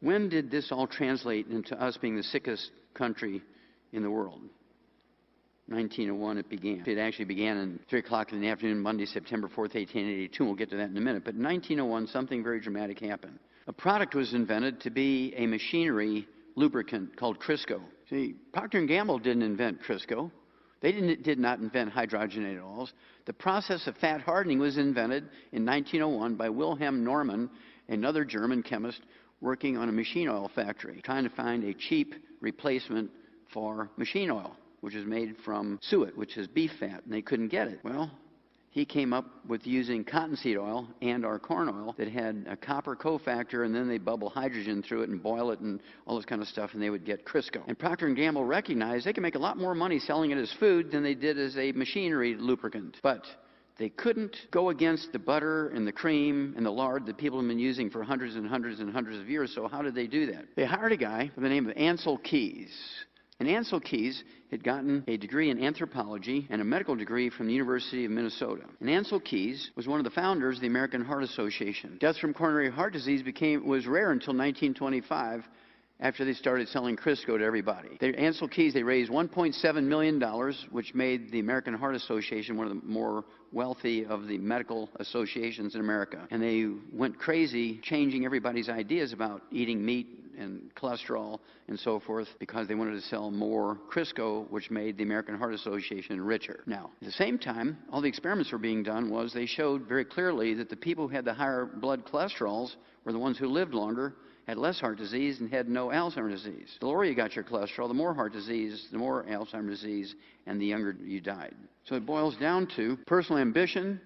When did this all translate into us being the sickest country in the world? 1901 it began. It actually began at 3 o'clock in the afternoon, Monday, September 4th, 1882. We'll get to that in a minute. But in 1901, something very dramatic happened. A product was invented to be a machinery lubricant called Krisco. See, Procter and Gamble didn't invent Krisco. They did not invent hydrogenated oils. The process of fat hardening was invented in 1901 by Wilhelm Norman, another German chemist working on a machine oil factory, trying to find a cheap replacement for machine oil, which is made from suet, which is beef fat, and they couldn't get it. Well, he came up with using cottonseed oil and our corn oil that had a copper cofactor, and then they bubble hydrogen through it and boil it and all this kind of stuff, and they would get Krisco. And Procter and Gamble recognized they could make a lot more money selling it as food than they did as a machinery lubricant. But they couldn't go against the butter and the cream and the lard that people have been using for hundreds and hundreds and hundreds of years. So how did they do that? They hired a guy by the name of Ancel Keys. And Ancel Keys had gotten a degree in anthropology and a medical degree from the University of Minnesota. And Ancel Keys was one of the founders of the American Heart Association. Deaths from coronary heart disease was rare until 1925, after they started selling Krisco to everybody. Ancel Keys, they raised $1.7 million, which made the American Heart Association one of the more wealthy of the medical associations in America. And they went crazy changing everybody's ideas about eating meat and cholesterol and so forth, because they wanted to sell more Krisco, which made the American Heart Association richer. Now, at the same time, all the experiments were being done was they showed very clearly that the people who had the higher blood cholesterols were the ones who lived longer, had less heart disease, and had no Alzheimer's disease. The lower you got your cholesterol, the more heart disease, the more Alzheimer's disease, and the younger you died. So it boils down to personal ambition,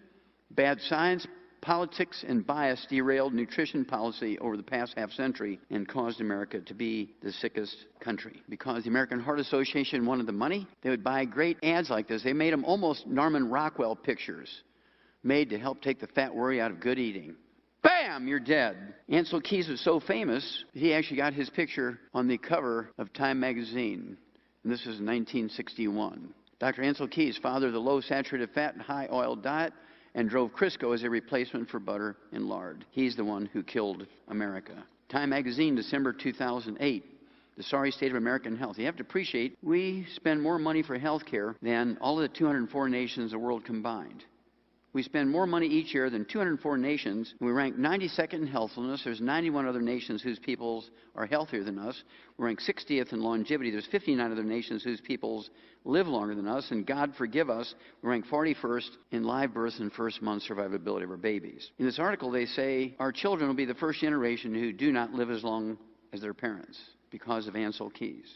bad science, politics, and bias derailed nutrition policy over the past half-century and caused America to be the sickest country. Because the American Heart Association wanted the money, they would buy great ads like this. They made them almost Norman Rockwell pictures, made to help take the fat worry out of good eating. Bam! You're dead. Ancel Keys was so famous, he actually got his picture on the cover of Time magazine. And this was 1961. Dr. Ancel Keys, father of the low saturated fat and high oil diet, and drove Krisco as a replacement for butter and lard. He's the one who killed America. Time magazine, December 2008. The sorry state of American health. You have to appreciate, we spend more money for health care than all of the 204 nations of the world combined. We spend more money each year than 204 nations. We rank 92nd in healthfulness. There's 91 other nations whose peoples are healthier than us. We rank 60th in longevity. There's 59 other nations whose peoples live longer than us. And God forgive us, we rank 41st in live births and first-month survivability of our babies. In this article, they say our children will be the first generation who do not live as long as their parents because of Ancel Keys.